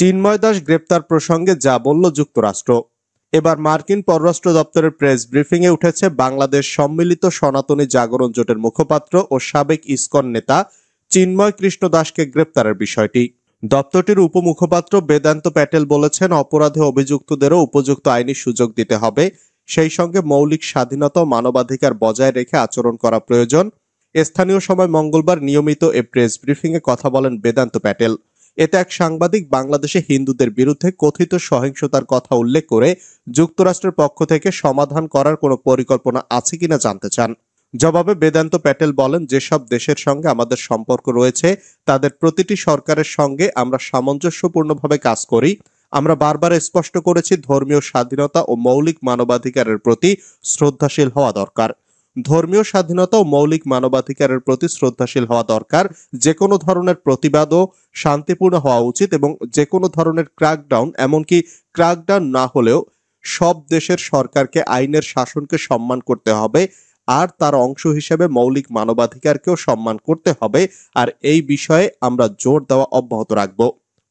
চিন্ময় দাস গ্রেপ্তার প্রসঙ্গে যা বলল যুক্তরাষ্ট্র। এবার মার্কিন পররাষ্ট্র দপ্তরের প্রেস ব্রিফিংয়ে উঠেছে বাংলাদেশ সম্মিলিত সনাতনী জাগরণ জোটের মুখপাত্র ও সাবেক ইসকন নেতা চিন্ময় কৃষ্ণ দাসকে গ্রেপ্তারের বিষয়টি। দপ্তরটির উপমুখপাত্র বেদান্ত প্যাটেল বলেছেন, অপরাধে অভিযুক্তদেরও উপযুক্ত আইনি সুযোগ দিতে হবে, সেই সঙ্গে মৌলিক স্বাধীনতা ও মানবাধিকার বজায় রেখে আচরণ করা প্রয়োজন। স্থানীয় সময় মঙ্গলবার নিয়মিত এ প্রেস ব্রিফিংয়ে কথা বলেন বেদান্ত প্যাটেল। এতে এক সাংবাদিক বাংলাদেশে হিন্দুদের বিরুদ্ধে কথিত সহিংসতার কথা উল্লেখ করে যুক্তরাষ্ট্রের পক্ষ থেকে সমাধান করার কোনো পরিকল্পনা আছে কিনা জানতে চান। জবাবে বেদান্ত প্যাটেল বলেন, যেসব দেশের সঙ্গে আমাদের সম্পর্ক রয়েছে তাদের প্রতিটি সরকারের সঙ্গে আমরা সামঞ্জস্যপূর্ণভাবে কাজ করি। আমরা বারবার স্পষ্ট করেছি, ধর্মীয় স্বাধীনতা ও মৌলিক মানবাধিকারের প্রতি শ্রদ্ধাশীল হওয়া দরকার। ধর্মীয় স্বাধীনতা ও মৌলিক মানবাধিকারের প্রতি শ্রদ্ধাশীল হওয়া দরকার। যে কোনো ধরনের প্রতিবাদও শান্তিপূর্ণ হওয়া উচিত এবং যে কোনো ধরনের ক্র্যাকডাউন, এমনকি ক্র্যাকডাউন না হলেও সব দেশের সরকারকে আইনের শাসনকে সম্মান করতে হবে, আর তার অংশ হিসেবে মৌলিক মানবাধিকারকেও সম্মান করতে হবে। আর এই বিষয়ে আমরা জোর দেওয়া অব্যাহত রাখব।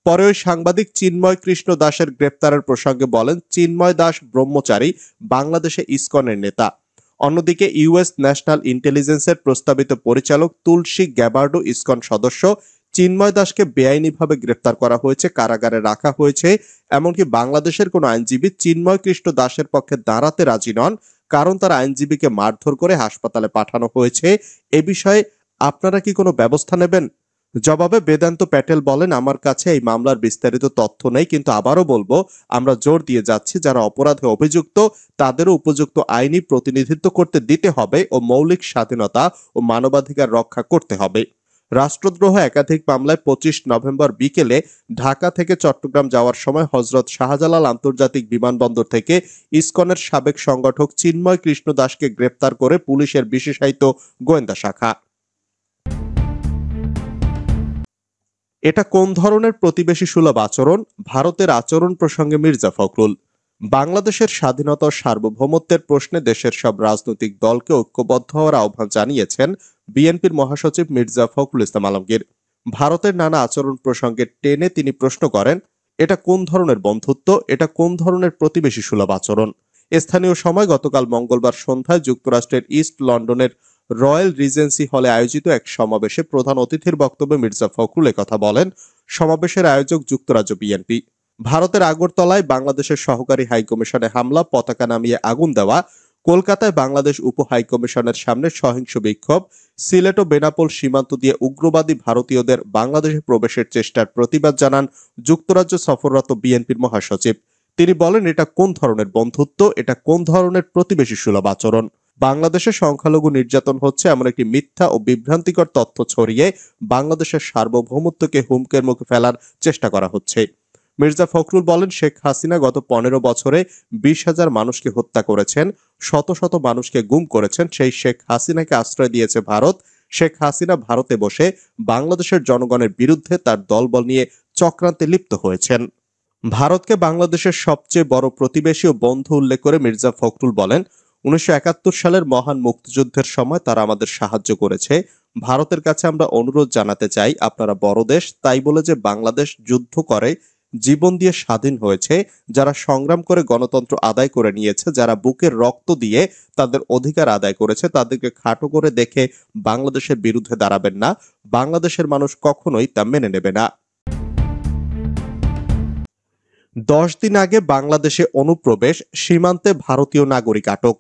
পরে ওই সাংবাদিক চিন্ময় কৃষ্ণ দাসের গ্রেপ্তারের প্রসঙ্গে বলেন, চিন্ময় দাস ব্রহ্মচারী, বাংলাদেশে ইসকনের নেতা। অন্যদিকে ইউএস ন্যাশনাল ইন্টেলিজেন্সের প্রস্তাবিত পরিচালক তুলসী গ্যাবার্ডো ইসকন সদস্য। চিন্ময় দাসকে বেআইনিভাবে গ্রেপ্তার করা হয়েছে, কারাগারে রাখা হয়েছে। এমনকি বাংলাদেশের কোনো আইনজীবী চিন্ময় কৃষ্ণ দাসের পক্ষে দাঁড়াতে রাজি নন, কারণ তার আইনজীবীকে মারধর করে হাসপাতালে পাঠানো হয়েছে। এ বিষয়ে আপনারা কি কোনো ব্যবস্থা নেবেন? জবাবে বেদান্ত প্যাটেল বলেন, আমার কাছে এই মামলার বিস্তারিত তথ্য নেই, কিন্তু আবারও বলবো, আমরা জোর দিয়ে যাচ্ছি, যারা অপরাধে অভিযুক্ত তাদেরও উপযুক্ত আইনি প্রতিনিধিত্ব করতে দিতে হবে ও মৌলিক স্বাধীনতা ও মানবাধিকার রক্ষা করতে হবে। রাষ্ট্রদ্রোহ একাধিক মামলায় 25 নভেম্বর বিকেলে ঢাকা থেকে চট্টগ্রাম যাওয়ার সময় হযরত শাহজালাল আন্তর্জাতিক বিমানবন্দর থেকে ইসকনের সাবেক সংগঠক চিন্ময় কৃষ্ণ দাসকে গ্রেপ্তার করে পুলিশের বিশেষায়িত গোয়েন্দা শাখা। এটা কোন ধরনের প্রতিবেশী সুলভ আচরণ? ভারতের আচরণ প্রসঙ্গে মির্জা ফখরুল। বাংলাদেশের স্বাধীনতা ও সার্বভৌমত্বের প্রশ্নে দেশের সব রাজনৈতিক দলকে ঐক্যবদ্ধ হওয়ার আহ্বান জানিয়েছেন বিএনপির মহাসচিব মির্জা ফখরুল ইসলাম আলমগীর। ভারতের নানা আচরণ প্রসঙ্গে টেনে তিনি প্রশ্ন করেন, এটা কোন ধরনের বন্ধুত্ব, এটা কোন ধরনের প্রতিবেশী সুলভ আচরণ? স্থানীয় সময় গতকাল মঙ্গলবার সন্ধ্যায় যুক্তরাষ্ট্রের ইস্ট লন্ডনের রয়্যাল রিজেন্সি হলে আয়োজিত এক সমাবেশে প্রধান অতিথির বক্তব্যে মির্জা ফখরুল একথা বলেন। সমাবেশের আয়োজক যুক্তরাজ্য বিএনপি। ভারতের আগরতলায় বাংলাদেশের সহকারী হাইকমিশনে হামলা, পতাকা নামিয়ে আগুন দেওয়া, কলকাতায় বাংলাদেশ উপ হাইকমিশনের সামনে সহিংস বিক্ষোভ, সিলেট ও বেনাপোল সীমান্ত দিয়ে উগ্রবাদী ভারতীয়দের বাংলাদেশে প্রবেশের চেষ্টার প্রতিবাদ জানান যুক্তরাজ্য সফররত বিএনপির মহাসচিব। তিনি বলেন, এটা কোন ধরনের বন্ধুত্ব, এটা কোন ধরনের প্রতিবেশী সুলভ আচরণ? বাংলাদেশে সংখ্যালঘু নির্যাতন হচ্ছে এমন একটি মিথ্যা ও বিভ্রান্তিকর তথ্য ছড়িয়ে বাংলাদেশের সার্বভৌমত্বকে হুমকির মুখে ফেলার চেষ্টা করা হচ্ছে। মির্জা ফখরুল বলেন, শেখ হাসিনা গত 15 বছরে 20,000 মানুষকে হত্যা করেছেন, শত শত মানুষকে গুম করেছেন। সেই শেখ হাসিনাকে আশ্রয় দিয়েছে ভারত। শেখ হাসিনা ভারতে বসে বাংলাদেশের জনগণের বিরুদ্ধে তার দলবল নিয়ে চক্রান্তে লিপ্ত হয়েছেন। ভারতকে বাংলাদেশের সবচেয়ে বড় প্রতিবেশী ও বন্ধু উল্লেখ করে মির্জা ফখরুল বলেন, 1971 সালের মহান মুক্তিযুদ্ধের সময় তারা আমাদের সাহায্য করেছে। ভারতের কাছে আমরা অনুরোধ জানাতে চাই, আপনারা বড় দেশ, তাই বলে যে বাংলাদেশ যুদ্ধ করে জীবন দিয়ে স্বাধীন হয়েছে, যারা সংগ্রাম করে গণতন্ত্র আদায় করে নিয়েছে, যারা বুকের রক্ত দিয়ে তাদের অধিকার আদায় করেছে, তাদেরকে খাটো করে দেখে বাংলাদেশের বিরুদ্ধে দাঁড়াবেন না। বাংলাদেশের মানুষ কখনোই তা মেনে নেবে না। 10 দিন আগে বাংলাদেশে অনুপ্রবেশ, সীমান্তে ভারতীয় নাগরিক আটক।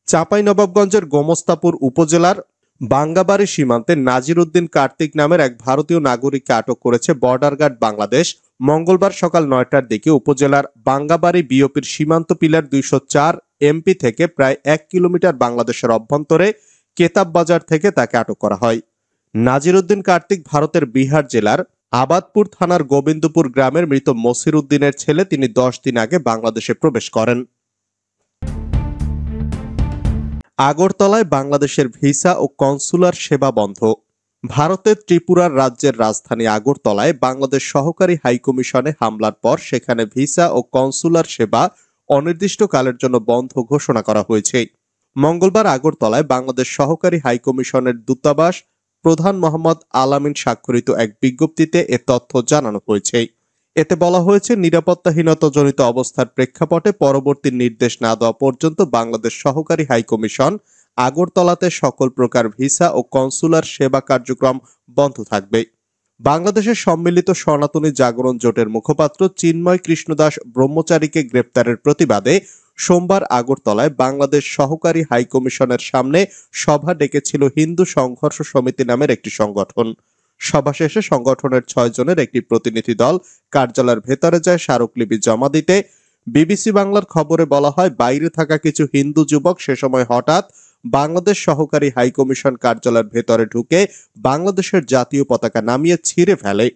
চাঁপাইনবাবগঞ্জের গোমস্তাপুর উপজেলার বাঙ্গাবাড়ি সীমান্তে নাজির উদ্দিন কার্তিক নামের এক ভারতীয় নাগরিককে আটক করেছে বর্ডার গার্ড বাংলাদেশ। মঙ্গলবার সকাল 9টার দিকে উপজেলার বাঙ্গাবাড়ি বিওপির সীমান্ত পিলার 204 এমপি থেকে প্রায় 1 কিলোমিটার বাংলাদেশের অভ্যন্তরে কেতাব বাজার থেকে তাকে আটক করা হয়। নাজির উদ্দিন কার্তিক ভারতের বিহার জেলার আবাদপুর থানার গোবিন্দপুর গ্রামের মৃত মসির উদ্দিনের ছেলে। তিনি 10 দিন আগে বাংলাদেশে প্রবেশ করেন। আগরতলায় বাংলাদেশের ভিসা ও কনসুলার সেবা বন্ধ। ভারতের ত্রিপুরার রাজ্যের রাজধানী আগরতলায় বাংলাদেশ সহকারী হাইকমিশনে হামলার পর সেখানে ভিসা ও কনসুলার সেবা অনির্দিষ্টকালের জন্য বন্ধ ঘোষণা করা হয়েছে। মঙ্গলবার আগরতলায় বাংলাদেশ সহকারী হাইকমিশনের দূতাবাস প্রধান মোহাম্মদ আলামিন স্বাক্ষরিত এক বিজ্ঞপ্তিতে এ তথ্য জানানো হয়েছে। এতে বলা হয়েছে, নিরাপত্তাহীনতাজনিত অবস্থার প্রেক্ষাপটে পরবর্তী নির্দেশ না দেওয়া পর্যন্ত বাংলাদেশ সহকারী হাইকমিশন আগরতলাতে সকল প্রকার ভিসা ও কনসুলার সেবা কার্যক্রম বন্ধ থাকবে। বাংলাদেশের সম্মিলিত সনাতনী জাগরণ জোটের মুখপাত্র চিন্ময় কৃষ্ণদাস ব্রহ্মচারীকে গ্রেপ্তারের প্রতিবাদে সোমবার আগরতলায় বাংলাদেশ সহকারী হাইকমিশনের সামনে সভা ডেকেছিল হিন্দু সংঘর্ষ সমিতি নামের একটি সংগঠন। সভা শেষে সংগঠনের 6 জনের একটি প্রতিনিধি দল কার্যালয়ের ভেতরে যায় স্মারকলিপি জমা দিতে। বিবিসি বাংলার খবরে বলা হয়, বাইরে থাকা কিছু হিন্দু যুবক সে সময় হঠাৎ বাংলাদেশ সহকারী হাইকমিশন কার্যালয়ের ভেতরে ঢুকে বাংলাদেশের জাতীয় পতাকা নামিয়ে ছিঁড়ে ফেলে।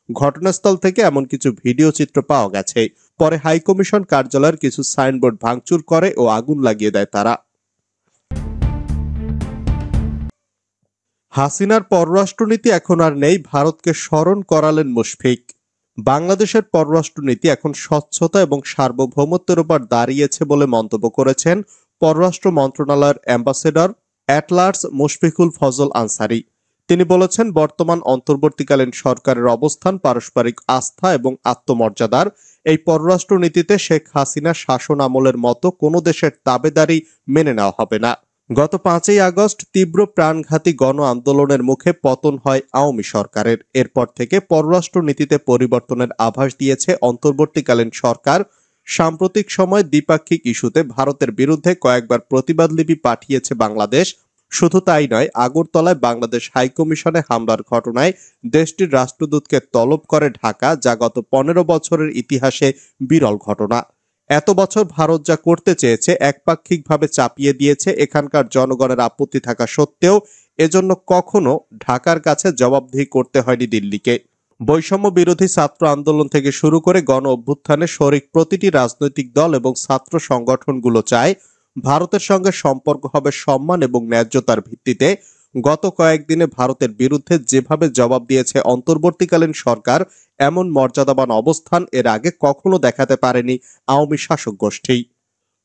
ঘটনাস্থল থেকে এমন কিছু ভিডিও চিত্র পাওয়া গেছে। পরে হাইকমিশন কার্যালয়ের কিছু সাইনবোর্ড ভাঙচুর করে ও আগুন লাগিয়ে দেয় তারা। হাসিনার পররাষ্ট্রনীতি এখন আর নেই, ভারতকে স্মরণ করালেন মুশফিক। বাংলাদেশের পররাষ্ট্রনীতি এখন স্বচ্ছতা এবং সার্বভৌমত্বের উপর দাঁড়িয়েছে বলে মন্তব্য করেছেন পররাষ্ট্র মন্ত্রণালয়ের অ্যাম্বাসেডর অ্যাটলার্স মুশফিকুল ফজল আনসারী। তিনি বলেছেন, বর্তমান অন্তর্বর্তীকালীন সরকারের অবস্থান পারস্পরিক আস্থা এবং আত্মমর্যাদার। এই পররাষ্ট্রনীতিতে শেখ হাসিনা শাসন আমলের মতো কোনো দেশের তাবেদারি মেনে নেওয়া হবে না। গত 5ই আগস্ট তীব্র প্রাণঘাতী গণ আন্দোলনের মুখে পতন হয় আওয়ামী সরকারের। এরপর থেকে পররাষ্ট্র নীতিতে পরিবর্তনের আভাস দিয়েছে অন্তর্বর্তীকালীন সরকার। সাম্প্রতিক সময় দ্বিপাক্ষিক ইস্যুতে ভারতের বিরুদ্ধে কয়েকবার প্রতিবাদলিপি পাঠিয়েছে বাংলাদেশ। শুধু তাই নয়, আগরতলায় বাংলাদেশ হাইকমিশনে হামলার ঘটনায় দেশটির রাষ্ট্রদূতকে তলব করে ঢাকা, যা গত 15 বছরের ইতিহাসে বিরল ঘটনা। এত বছর ভারত যা করতে চেয়েছে একপাক্ষিকভাবে চাপিয়ে দিয়েছে। এখানকার জনগণের আপত্তি থাকা সত্ত্বেও এজন্য কখনো ঢাকার কাছে জবাবদিহি করতে হয়নি দিল্লিকে। বৈষম্য বিরোধী ছাত্র আন্দোলন থেকে শুরু করে গণ অভ্যুত্থানে শরিক প্রতিটি রাজনৈতিক দল এবং ছাত্র সংগঠনগুলো চায় ভারতের সঙ্গে সম্পর্ক হবে সম্মান এবং ন্যায্যতার ভিত্তিতে। গত কয়েকদিনে ভারতের বিরুদ্ধে যেভাবে জবাব দিয়েছে অন্তর্বর্তীকালীন সরকার, এমন মর্যাদাবান অবস্থান এর আগে কখনো দেখাতে পারেনি আওয়ামী শাসক গোষ্ঠী।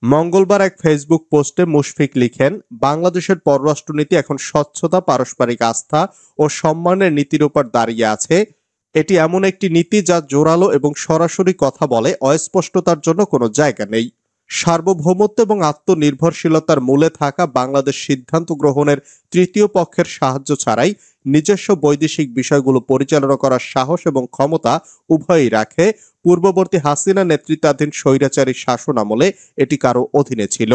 মঙ্গলবার এক ফেসবুক পোস্টে মুশফিক লিখেন, বাংলাদেশের পররাষ্ট্রনীতি এখন স্বচ্ছতা, পারস্পরিক আস্থা ও সম্মানের নীতির উপর দাঁড়িয়ে আছে। এটি এমন একটি নীতি যা জোরালো এবং সরাসরি কথা বলে, অস্পষ্টতার জন্য কোনো জায়গা নেই। সার্বভৌমত্ব এবং আত্মনির্ভরশীলতার মূলে থাকা বাংলাদেশ সিদ্ধান্ত গ্রহণের তৃতীয় পক্ষের সাহায্য ছাড়াই নিজস্ব বৈদেশিক বিষয়গুলো পরিচালনা করার সাহস এবং ক্ষমতা উভয়ই রাখে। পূর্ববর্তী হাসিনা নেতৃত্বাধীন স্বৈরাচারী শাসন আমলে এটি কারো অধীনে ছিল।